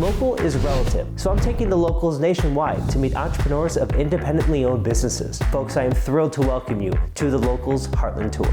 local is relative, so I'm taking the locals nationwide to meet entrepreneurs of independently owned businesses. Folks, I am thrilled to welcome you to the Locals Heartland Tour.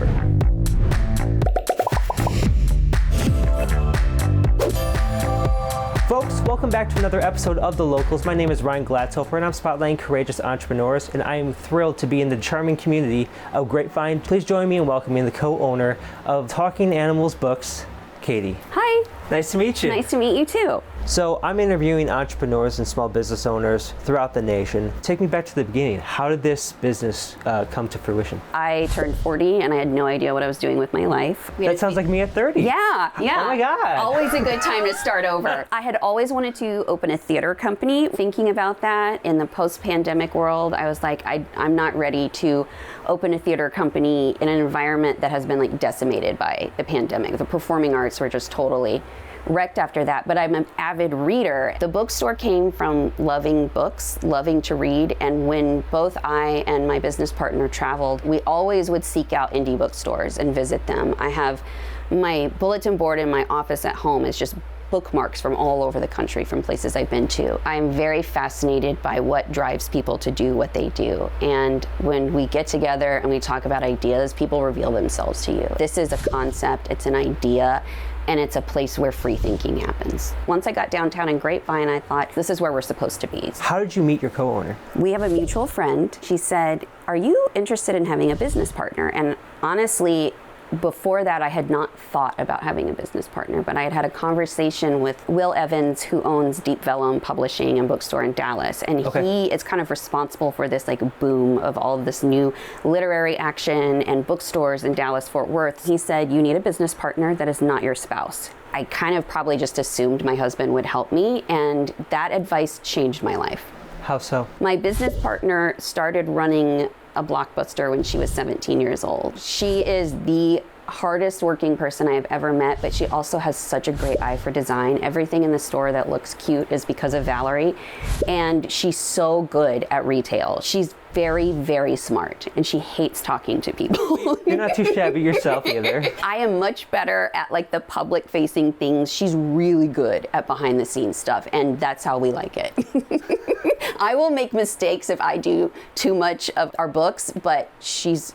Folks, welcome back to another episode of The Locals. My name is Ryan Gladsofer, and I'm spotlighting courageous entrepreneurs, and I am thrilled to be in the charming community of Grapevine. Please join me in welcoming the co-owner of Talking Animals Books, Katy. Hi. Nice to meet you. Nice to meet you too. So I'm interviewing entrepreneurs and small business owners throughout the nation. Take me back to the beginning. How did this business come to fruition? I turned 40 and I had no idea what I was doing with my life. That sounds like me at 30. Yeah. Oh my God. Always a good time to start over. I had always wanted to open a theater company. Thinking about that in the post-pandemic world, I was like, I'm not ready to open a theater company in an environment that has been like decimated by the pandemic. The performing arts were just totally wrecked after that, but I'm an avid reader. The bookstore came from loving books, loving to read, and when both I and my business partner traveled, we always would seek out indie bookstores and visit them. I have my bulletin board in my office at home is just bookmarks from all over the country from places I've been to. I'm very fascinated by what drives people to do what they do. And when we get together and we talk about ideas, people reveal themselves to you. This is a concept, it's an idea, and it's a place where free thinking happens. Once I got downtown in Grapevine, I thought, this is where we're supposed to be. How did you meet your co-owner? We have a mutual friend. She said, are you interested in having a business partner? And honestly, before that, I had not thought about having a business partner, but I had had a conversation with Will Evans, who owns Deep Vellum Publishing and Bookstore in Dallas. And he is kind of responsible for this like boom of all of this new literary action and bookstores in Dallas, Fort Worth. He said, you need a business partner that is not your spouse. I kind of probably just assumed my husband would help me, and that advice changed my life. How so? My business partner started running a Blockbuster when she was 17 years old. She is the hardest working person I have ever met, but she also has such a great eye for design. Everything in the store that looks cute is because of Valerie, and she's so good at retail. She's very, very smart, and she hates talking to people. You're not too shabby yourself either. I am much better at like the public facing things. She's really good at behind the scenes stuff, and that's how we like it. I will make mistakes if I do too much of our books, but she's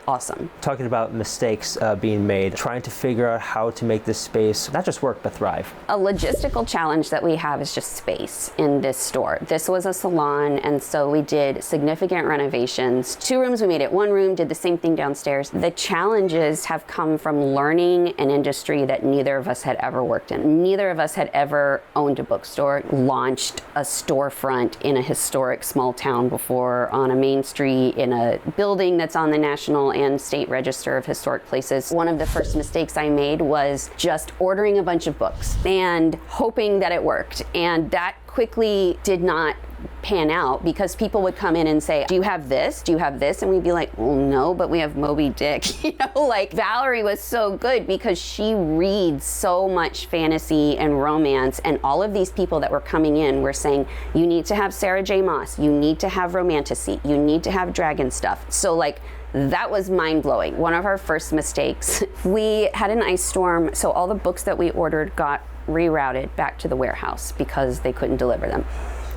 awesome. Talking about mistakes being made, trying to figure out how to make this space not just work, but thrive. A logistical challenge that we have is just space in this store. This was a salon, and so we did significant renovations. 2 rooms, we made it 1 room, did the same thing downstairs. The challenges have come from learning an industry that neither of us had ever worked in. Neither of us had ever owned a bookstore, launched a storefront in a historic small town before, on a main street, in a building that's on the National and State Register of Historic Places. One of the first mistakes I made was just ordering a bunch of books and hoping that it worked. And that quickly did not pan out, because people would come in and say, do you have this? Do you have this? And we'd be like, well, no, but we have Moby Dick. You know, like Valerie was so good because she reads so much fantasy and romance, and all of these people that were coming in were saying, you need to have Sarah J. Maas, you need to have Romantasy, you need to have dragon stuff. So like, that was mind-blowing. One of our first mistakes, we had an ice storm, so all the books that we ordered got rerouted back to the warehouse because they couldn't deliver them.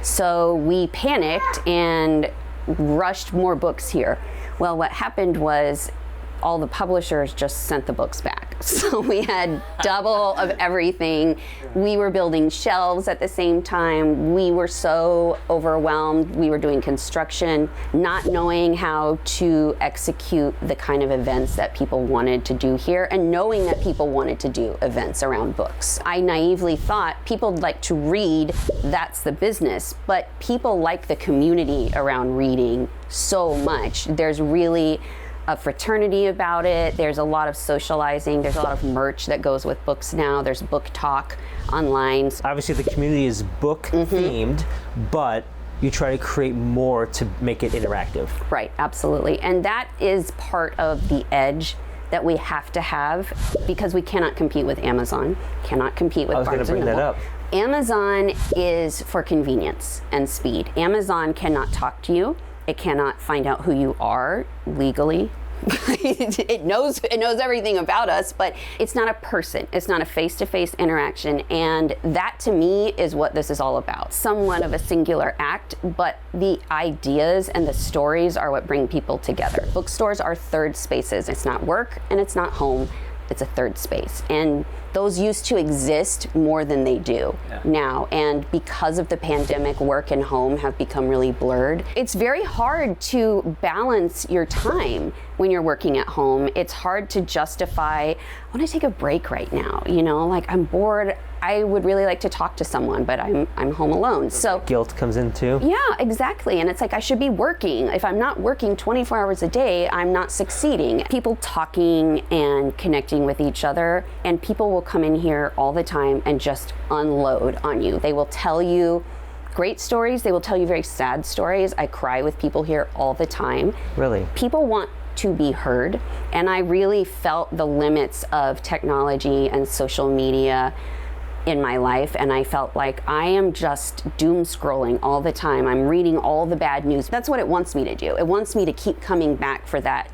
So we panicked and rushed more books here. Well, what happened was all the publishers just sent the books back. So we had double of everything. We were building shelves at the same time. We were so overwhelmed. We were doing construction, not knowing how to execute the kind of events that people wanted to do here, and knowing that people wanted to do events around books. I naively thought people like to read, that's the business, but people like the community around reading so much. There's really a fraternity about it. There's a lot of socializing. There's a lot of merch that goes with books now. There's book talk online. Obviously the community is book themed, but you try to create more to make it interactive. Right, absolutely. And that is part of the edge that we have to have, because we cannot compete with Amazon, cannot compete with Barnes & Noble. I was going to bring that up. Amazon is for convenience and speed. Amazon cannot talk to you. It cannot find out who you are legally. it knows everything about us, but it's not a person. It's not a face-to-face interaction, and that to me is what this is all about. Somewhat of a singular act, but the ideas and the stories are what bring people together. Bookstores are third spaces. It's not work and it's not home. It's a third space, and those used to exist more than they do now. And because of the pandemic, work and home have become really blurred. It's very hard to balance your time when you're working at home. It's hard to justify, I want to take a break right now, like I'm bored. I would really like to talk to someone, but I'm home alone. So guilt comes in too. Yeah, exactly. And it's like I should be working. If I'm not working 24 hours a day, I'm not succeeding. People talking and connecting with each other, and people will come in here all the time and just unload on you. They will tell you great stories. They will tell you very sad stories. I cry with people here all the time. Really? People want to be heard, and I really felt the limits of technology and social media in my life, and I felt like I am just doom scrolling all the time. I'm reading all the bad news. That's what it wants me to do. It wants me to keep coming back for that,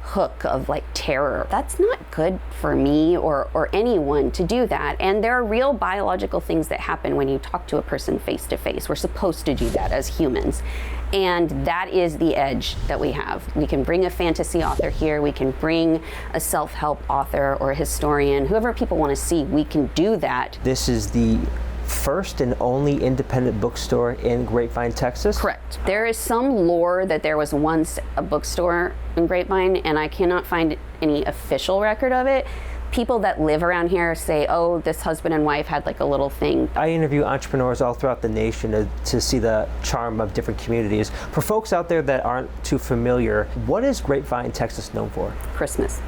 hook of like terror. That's not good for me or anyone to do that. And there are real biological things that happen when you talk to a person face to face. We're supposed to do that as humans. And that is the edge that we have. We can bring a fantasy author here. We can bring a self-help author or a historian, whoever people want to see, we can do that. This is the first and only independent bookstore in Grapevine, Texas? Correct. There is some lore that there was once a bookstore in Grapevine, and I cannot find any official record of it. People that live around here say, oh, this husband and wife had like a little thing. I interview entrepreneurs all throughout the nation to see the charm of different communities. For folks out there that aren't too familiar, what is Grapevine, Texas known for? Christmas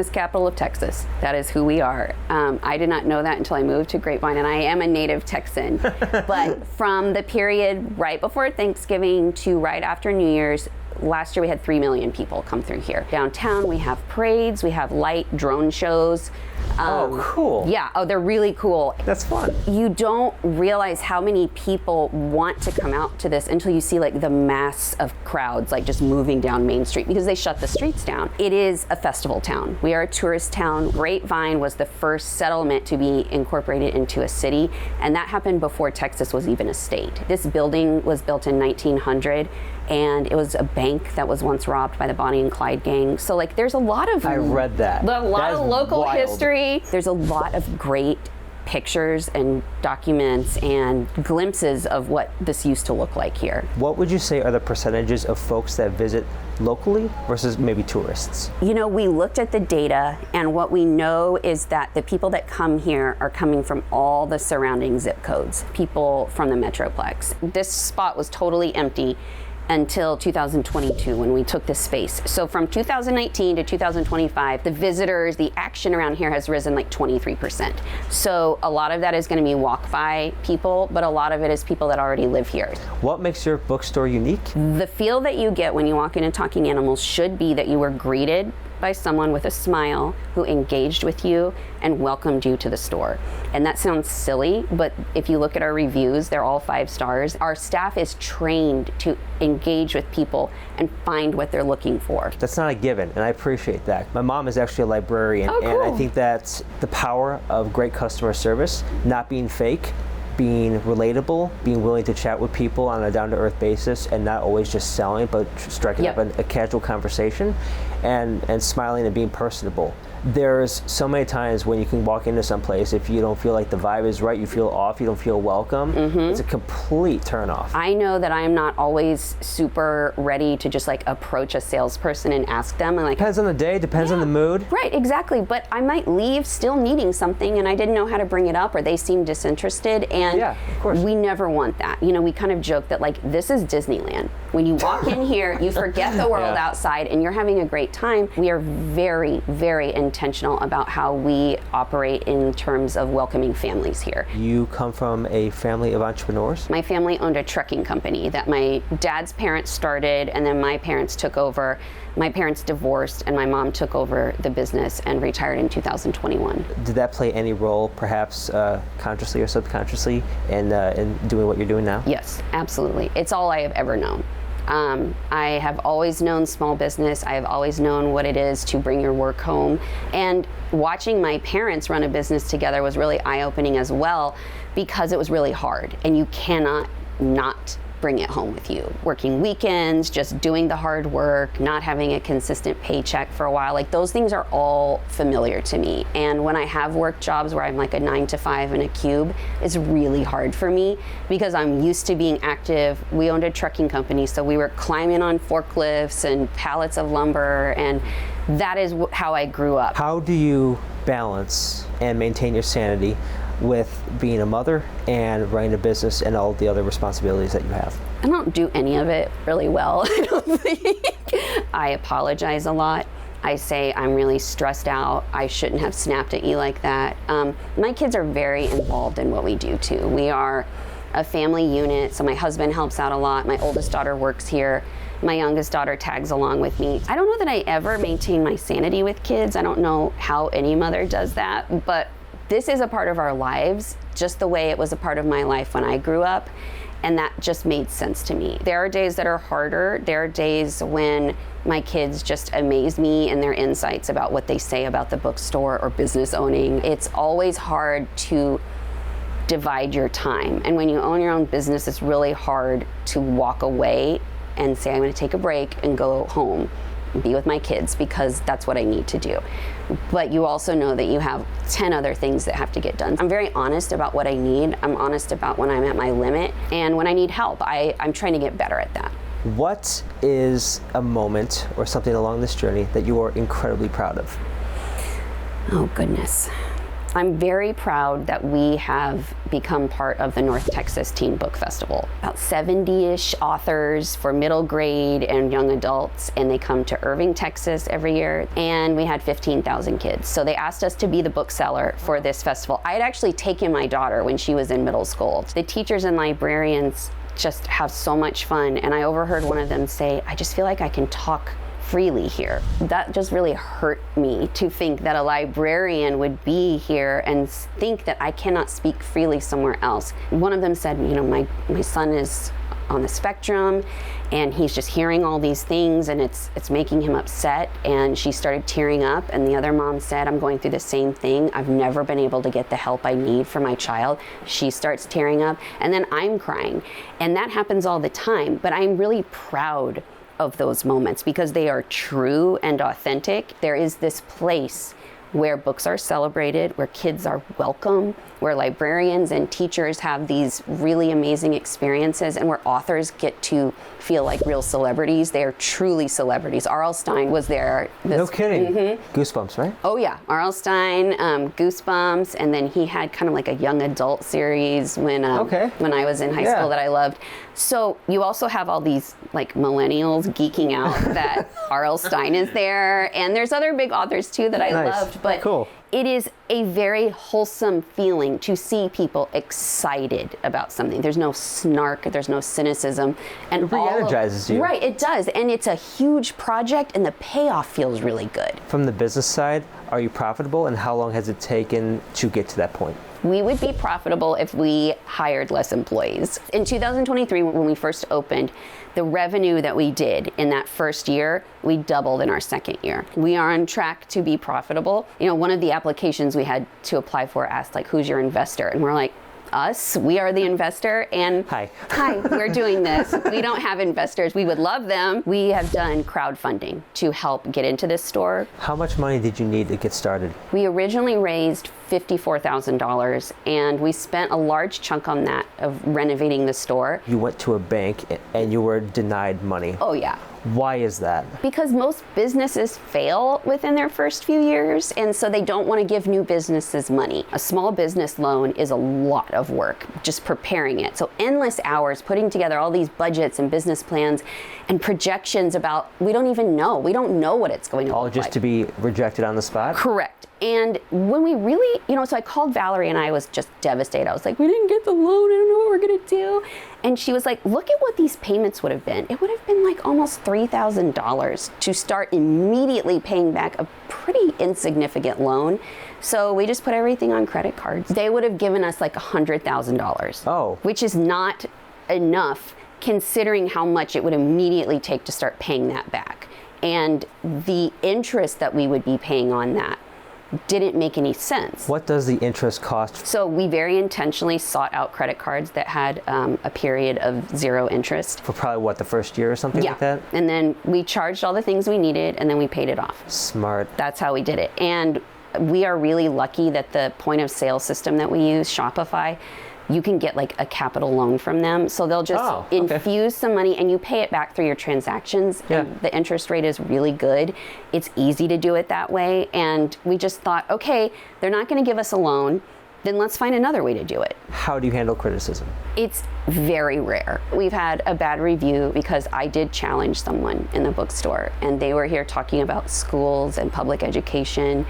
capital of Texas. That is who we are. I did not know that until I moved to Grapevine, and I am a native Texan. But from the period right before Thanksgiving to right after New Year's, last year we had 3 million people come through here. Downtown we have parades, we have light drone shows. Oh, cool. Yeah, they're really cool. That's fun. You don't realize how many people want to come out to this until you see like the mass of crowds like just moving down Main Street because they shut the streets down. It is a festival town. We are a tourist town. Grapevine was the first settlement to be incorporated into a city, and that happened before Texas was even a state. This building was built in 1900, and it was a bank that was once robbed by the Bonnie and Clyde gang. So like there's a lot of I read that. A lot of local wild history. There's a lot of great pictures and documents and glimpses of what this used to look like here. What would you say are the percentages of folks that visit locally versus maybe tourists? We looked at the data, and what we know is that the people that come here are coming from all the surrounding zip codes, people from the metroplex. This spot was totally empty until 2022 when we took this space. So from 2019 to 2025, the visitors, the action around here has risen like 23%. So a lot of that is going to be walk-by people, but a lot of it is people that already live here. What makes your bookstore unique? The feel that you get when you walk into Talking Animals should be that you were greeted by someone with a smile who engaged with you and welcomed you to the store. And that sounds silly, but if you look at our reviews, they're all 5 stars. Our staff is trained to engage with people and find what they're looking for. That's not a given, and I appreciate that. My mom is actually a librarian, cool. And I think that's the power of great customer service, not being fake, being relatable, being willing to chat with people on a down-to-earth basis, and not always just selling, but striking up a casual conversation, and smiling and being personable. There's so many times when you can walk into some place, if you don't feel like the vibe is right, you feel off, you don't feel welcome, it's a complete turnoff. I know that I'm not always super ready to just like approach a salesperson and ask them. And like, depends on the day, depends on the mood. Right, exactly. But I might leave still needing something, and I didn't know how to bring it up, or they seem disinterested. And yeah, of course. We never want that. We kind of joke that like this is Disneyland. When you walk in here, you forget the world outside, and you're having a great time. We are very, very intentional about how we operate in terms of welcoming families here. You come from a family of entrepreneurs? My family owned a trucking company that my dad's parents started, and then my parents took over. My parents divorced, and my mom took over the business and retired in 2021. Did that play any role, perhaps consciously or subconsciously, in doing what you're doing now? Yes, absolutely. It's all I have ever known. I have always known small business. I have always known what it is to bring your work home. And watching my parents run a business together was really eye-opening as well, because it was really hard and you cannot not bring it home with you. Working weekends, just doing the hard work, not having a consistent paycheck for a while, like those things are all familiar to me. And when I have worked jobs where I'm like a 9 to 5 in a cube, it's really hard for me because I'm used to being active. We owned a trucking company, so we were climbing on forklifts and pallets of lumber, and that is how I grew up. How do you balance and maintain your sanity with being a mother and running a business and all the other responsibilities that you have? I don't do any of it really well, I don't think. I apologize a lot. I say I'm really stressed out. I shouldn't have snapped at you like that. My kids are very involved in what we do too. We are a family unit, so my husband helps out a lot. My oldest daughter works here. My youngest daughter tags along with me. I don't know that I ever maintain my sanity with kids. I don't know how any mother does that, but this is a part of our lives, just the way it was a part of my life when I grew up, and that just made sense to me. There are days that are harder. There are days when my kids just amaze me in their insights about what they say about the bookstore or business owning. It's always hard to divide your time, and when you own your own business, it's really hard to walk away and say, I'm going to take a break and go home and be with my kids because that's what I need to do. But you also know that you have 10 other things that have to get done. I'm very honest about what I need. I'm honest about when I'm at my limit, and when I need help, I'm trying to get better at that. What is a moment or something along this journey that you are incredibly proud of? Oh goodness. I'm very proud that we have become part of the North Texas Teen Book Festival. About 70-ish authors for middle grade and young adults, and they come to Irving, Texas every year, and we had 15,000 kids. So they asked us to be the bookseller for this festival. I had actually taken my daughter when she was in middle school. The teachers and librarians just have so much fun, and I overheard one of them say, I just feel like I can talk freely here. That just really hurt me to think that a librarian would be here and think that I cannot speak freely somewhere else. One of them said, you know, my son is on the spectrum and he's just hearing all these things and it's making him upset, and she started tearing up, and the other mom said, I'm going through the same thing. I've never been able to get the help I need for my child. She starts tearing up, and then I'm crying, and that happens all the time. But I'm really proud of those moments because they are true and authentic. There is this place where books are celebrated, where kids are welcome, where librarians and teachers have these really amazing experiences, and where authors get to feel like real celebrities. They are truly celebrities. R.L. Stine was there. No kidding. Mm-hmm. Goosebumps, right? Oh yeah, R.L. Stine, Goosebumps, and then he had kind of like a young adult series when I was in high school that I loved. So you also have all these like millennials geeking out that R.L. Stine is there, and there's other big authors too that I loved, but cool. It is a very wholesome feeling to see people excited about something. There's no snark, there's no cynicism. And it re-energizes you. Right, it does. And it's a huge project, and the payoff feels really good. From the business side, are you profitable, and how long has it taken to get to that point? We would be profitable if we hired less employees. In 2023, when we first opened, the revenue that we did in that first year, we doubled in our second year. We are on track to be profitable. You know, one of the applications we had to apply for asked, like, who's your investor? And we're like, us, we are the investor, and hi, we're doing this. We don't have investors. We would love them. We have done crowdfunding to help get into this store. How much money did you need to get started? We originally raised $54,000, and we spent a large chunk on that of renovating the store. You went to a bank and you were denied money. Oh yeah. Why is that? Because most businesses fail within their first few years, and so they don't want to give new businesses money. A small business loan is a lot of work, just preparing it. So endless hours putting together all these budgets and business plans and projections about, we don't even know. We don't know what it's going to look like. All just to be rejected on the spot? Correct. And when we really, so I called Valerie and I was just devastated. I was like, we didn't get the loan. I don't know what we're going to do. And she was like, look at what these payments would have been. It would have been like almost $3,000 to start immediately paying back a pretty insignificant loan. So we just put everything on credit cards. They would have given us like $100,000. Oh. Which is not enough considering how much it would immediately take to start paying that back. And the interest that we would be paying on that didn't make any sense. What does the interest cost? So we very intentionally sought out credit cards that had a period of 0 interest. For probably, the first year or something like that? And then we charged all the things we needed, and then we paid it off. Smart. That's how we did it. And we are really lucky that the point of sale system that we use, Shopify, you can get like a capital loan from them. So they'll just infuse some money and you pay it back through your transactions. Yeah. And the interest rate is really good. It's easy to do it that way. And we just thought, okay, they're not going to give us a loan. Then let's find another way to do it. How do you handle criticism? It's very rare. We've had a bad review because I did challenge someone in the bookstore, and they were here talking about schools and public education,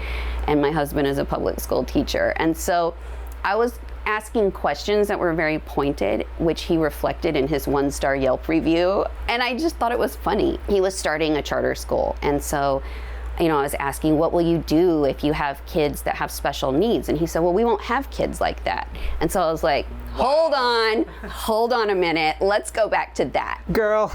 and my husband is a public school teacher. And so I was asking questions that were very pointed, which he reflected in his 1-star Yelp review. And I just thought it was funny. He was starting a charter school. And so, I was asking, what will you do if you have kids that have special needs? And he said, well, we won't have kids like that. And so I was like, hold on a minute. Let's go back to that. Girl.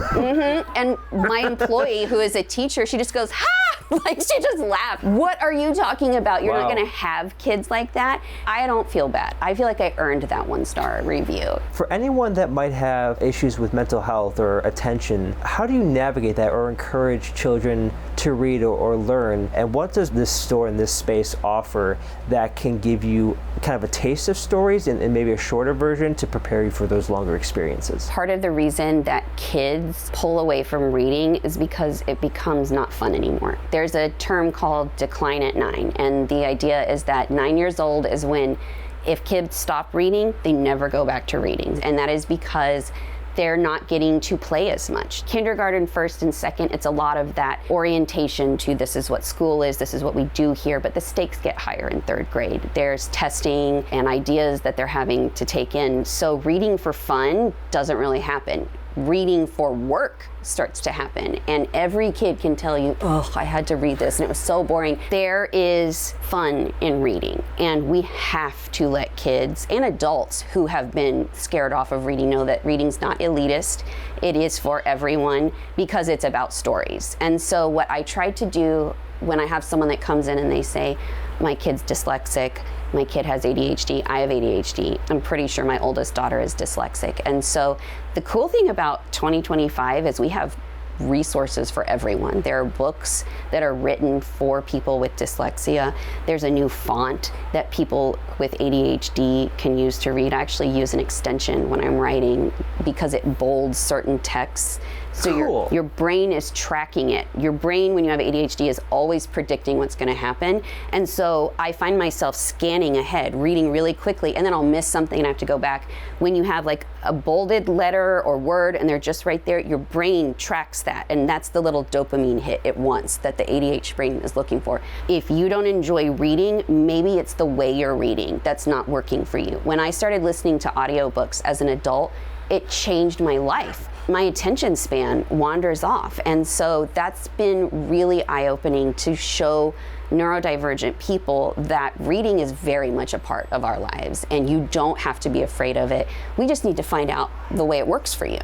And my employee, who is a teacher, she just goes, ha! Like, she just laughed. What are you talking about? You're not going to have kids like that? I don't feel bad. I feel like I earned that 1-star review. For anyone that might have issues with mental health or attention, how do you navigate that or encourage children to read or learn? And what does this store and this space offer that can give you kind of a taste of stories and maybe a shorter version to prepare you for those longer experiences? Part of the reason that kids pull away from reading is because it becomes not fun anymore. There's a term called decline at 9, and the idea is that 9 years old is when, if kids stop reading, they never go back to reading. And that is because they're not getting to play as much. Kindergarten, first and second, it's a lot of that orientation to this is what school is, this is what we do here, but the stakes get higher in 3rd grade. There's testing and ideas that they're having to take in. So reading for fun doesn't really happen. Reading for work starts to happen, and every kid can tell you, oh, I had to read this and it was so boring. There is fun in reading, and we have to let kids and adults who have been scared off of reading know that reading's not elitist. It is for everyone because it's about stories. And so what I try to do when I have someone that comes in and they say, my kid's dyslexic, my kid has ADHD, I have ADHD, I'm pretty sure my oldest daughter is dyslexic. And so the cool thing about 2025 is we have resources for everyone. There are books that are written for people with dyslexia. There's a new font that people with ADHD can use to read. I actually use an extension when I'm writing because it bolds certain texts. So cool. your brain is tracking it. Your brain, when you have ADHD, is always predicting what's going to happen. And so I find myself scanning ahead, reading really quickly, and then I'll miss something and I have to go back. When you have like a bolded letter or word and they're just right there, your brain tracks that. And that's the little dopamine hit it wants that the ADHD brain is looking for. If you don't enjoy reading, maybe it's the way you're reading that's not working for you. When I started listening to audiobooks as an adult, it changed my life. My attention span wanders off. And so that's been really eye-opening to show neurodivergent people that reading is very much a part of our lives, and you don't have to be afraid of it. We just need to find out the way it works for you.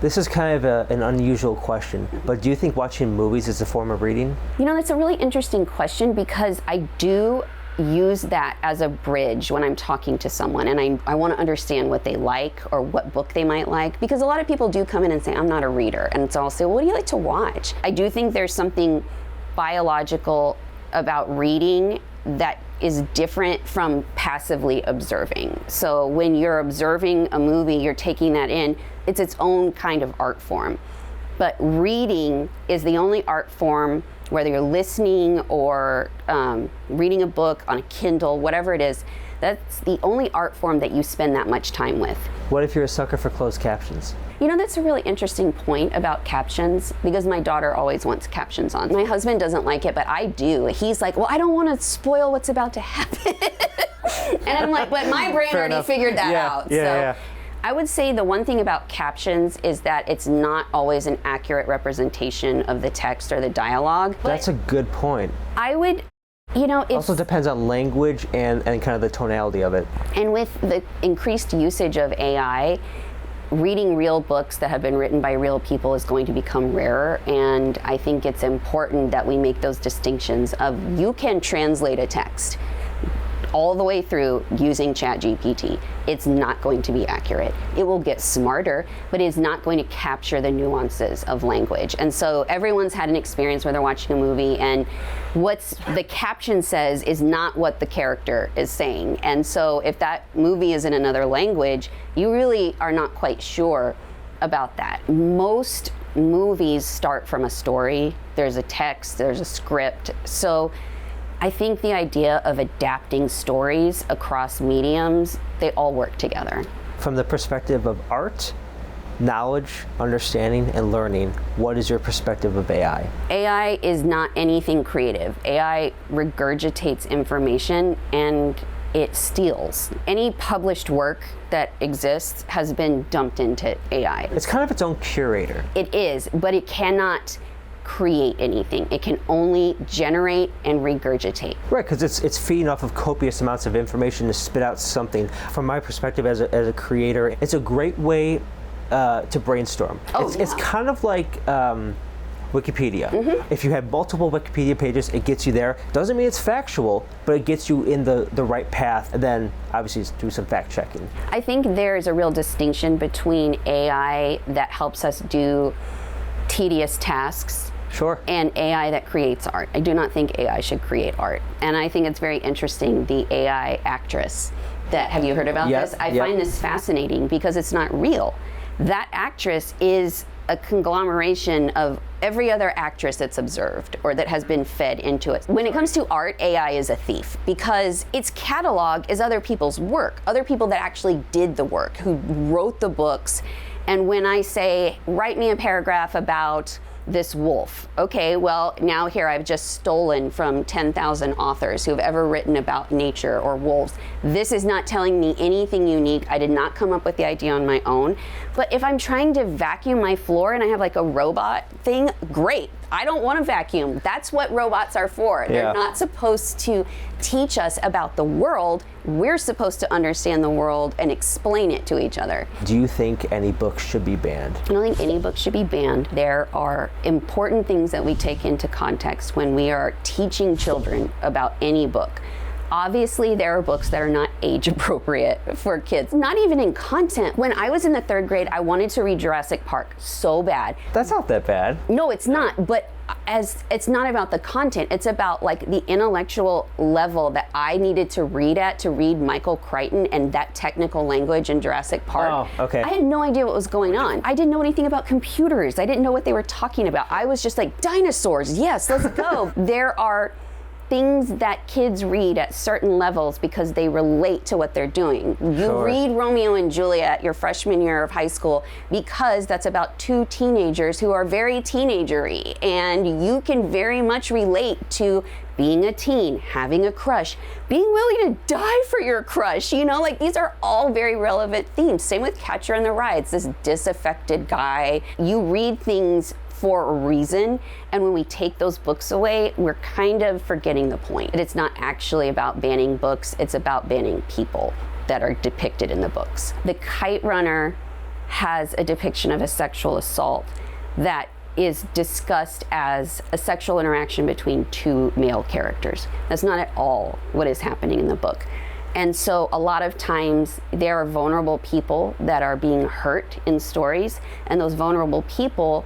This is kind of an unusual question, but do you think watching movies is a form of reading? That's a really interesting question because I do use that as a bridge when I'm talking to someone and I want to understand what they like or what book they might like, because a lot of people do come in and say, I'm not a reader. And so I'll say, well, what do you like to watch? I do think there's something biological about reading that is different from passively observing. So when you're observing a movie, you're taking that in, it's its own kind of art form. But reading is the only art form, whether you're listening or reading a book on a Kindle, whatever it is, that's the only art form that you spend that much time with. What if you're a sucker for closed captions? That's a really interesting point about captions, because my daughter always wants captions on. My husband doesn't like it, but I do. He's like, well, I don't want to spoil what's about to happen. And I'm like, but my brain already figured that out. Yeah. I would say the one thing about captions is that it's not always an accurate representation of the text or the dialogue. That's a good point. I would, it also depends on language and kind of the tonality of it. And with the increased usage of AI, reading real books that have been written by real people is going to become rarer, and I think it's important that we make those distinctions of you can translate a text all the way through using ChatGPT. It's not going to be accurate. It will get smarter, but it's not going to capture the nuances of language. And so everyone's had an experience where they're watching a movie and what's the caption says is not what the character is saying. And so if that movie is in another language, you really are not quite sure about that. Most movies start from a story. There's a text, there's a script. So I think the idea of adapting stories across mediums, they all work together. From the perspective of art, knowledge, understanding, and learning, what is your perspective of AI? AI is not anything creative. AI regurgitates information and it steals. Any published work that exists has been dumped into AI. It's kind of its own curator. It is, but it cannot create anything. It can only generate and regurgitate. Right, because it's feeding off of copious amounts of information to spit out something. From my perspective as a creator, it's a great way to brainstorm. It's kind of like Wikipedia. Mm-hmm. If you have multiple Wikipedia pages, it gets you there. Doesn't mean it's factual, but it gets you in the right path, and then obviously do some fact checking. I think there is a real distinction between AI that helps us do tedious tasks. Sure. And AI that creates art. I do not think AI should create art. And I think it's very interesting, the AI actress have you heard about this? I find this fascinating because it's not real. That actress is a conglomeration of every other actress that's observed or that has been fed into it. When it comes to art, AI is a thief because its catalog is other people's work, other people that actually did the work, who wrote the books. And when I say, write me a paragraph about this wolf. Okay, well, now here I've just stolen from 10,000 authors who have ever written about nature or wolves. This is not telling me anything unique. I did not come up with the idea on my own. But if I'm trying to vacuum my floor and I have like a robot thing, great. I don't want to vacuum. That's what robots are for. They're not supposed to teach us about the world. We're supposed to understand the world and explain it to each other. Do you think any books should be banned? I don't think any book should be banned. There are important things that we take into context when we are teaching children about any book. Obviously, there are books that are not age appropriate for kids, not even in content. When I was in the 3rd grade, I wanted to read Jurassic Park so bad. That's not that bad. No, it's not, but as it's not about the content, it's about like the intellectual level that I needed to read Michael Crichton and that technical language in Jurassic Park. Oh, okay. I had no idea what was going on. I didn't know anything about computers. I didn't know what they were talking about. I was just like, dinosaurs, yes, let's go. There are things that kids read at certain levels because they relate to what they're doing. You read Romeo and Juliet your freshman year of high school because that's about 2 teenagers who are very teenagery, and you can very much relate to being a teen, having a crush, being willing to die for your crush, like these are all very relevant themes. Same with Catcher in the Rye. It's this disaffected guy. You read things for a reason, and when we take those books away, we're kind of forgetting the point. It's not actually about banning books, it's about banning people that are depicted in the books. The Kite Runner has a depiction of a sexual assault that is discussed as a sexual interaction between 2 male characters. That's not at all what is happening in the book. And so a lot of times there are vulnerable people that are being hurt in stories, and those vulnerable people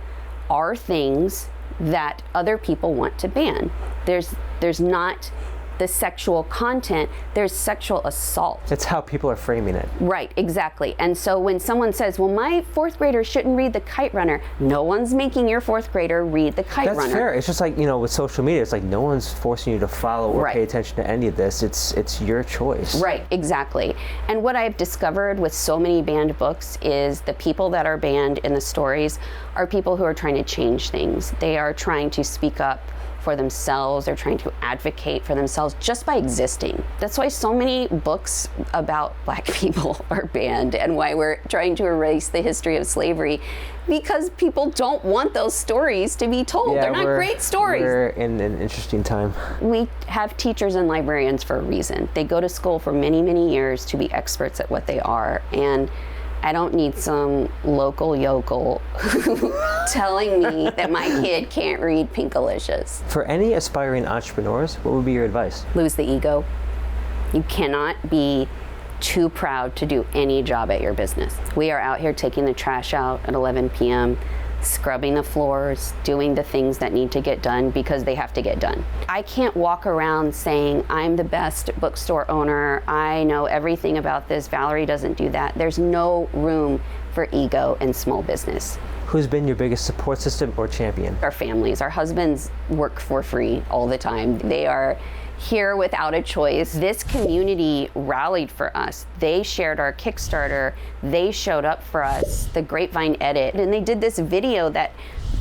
are things that other people want to ban. There's not the sexual content, there's sexual assault. It's how people are framing it. Right, exactly. And so when someone says, well, my 4th grader shouldn't read The Kite Runner, no one's making your 4th grader read The Kite Runner. That's fair. It's just like, with social media, it's like no one's forcing you to follow or pay attention to any of this. It's your choice. Right, exactly. And what I've discovered with so many banned books is the people that are banned in the stories are people who are trying to change things. They are trying to speak up for themselves. They're trying to advocate for themselves just by existing. That's why so many books about Black people are banned, and why we're trying to erase the history of slavery, because people don't want those stories to be told. They're not great stories. We're in an interesting time. We have teachers and librarians for a reason. They go to school for many, many years to be experts at what they are. And I don't need some local yokel telling me that my kid can't read Pinkalicious. For any aspiring entrepreneurs, what would be your advice? Lose the ego. You cannot be too proud to do any job at your business. We are out here taking the trash out at 11 p.m., scrubbing the floors, doing the things that need to get done because they have to get done. I can't walk around saying, I'm the best bookstore owner, I know everything about this, Valerie doesn't do that. There's no room for ego in small business. Who's been your biggest support system or champion? Our families. Our husbands work for free all the time. They are here without a choice. This community rallied for us. They shared our Kickstarter. They showed up for us, the Grapevine edit. And they did this video that,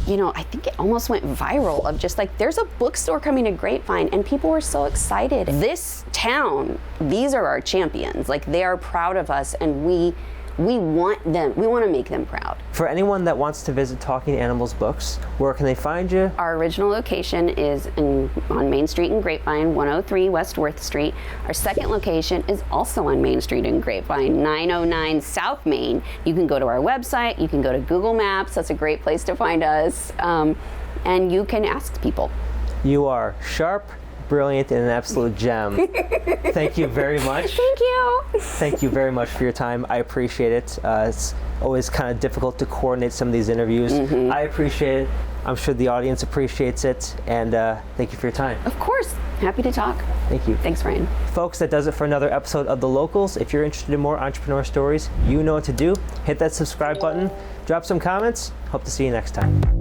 I think it almost went viral of just like, there's a bookstore coming to Grapevine, and people were so excited. This town, these are our champions. Like, they are proud of us, and we want to make them proud. For anyone that wants to visit Talking Animals Books, where can they find you? Our original location is on Main Street in Grapevine, 103 West Worth Street. Our second location is also on Main Street in Grapevine, 909 South Main. You can go to our website, you can go to Google Maps, that's a great place to find us, and you can ask people. You are sharp, brilliant, and an absolute gem. Thank you very much. Thank you. Thank you very much for your time. I appreciate it. It's always kind of difficult to coordinate some of these interviews. I appreciate it. I'm sure the audience appreciates it. And thank you for your time. Of course. Happy to talk. Thank you. Thanks, Ryan. Folks, that does it for another episode of The Locals. If you're interested in more entrepreneur stories, you know what to do. Hit that subscribe button. Drop some comments. Hope to see you next time.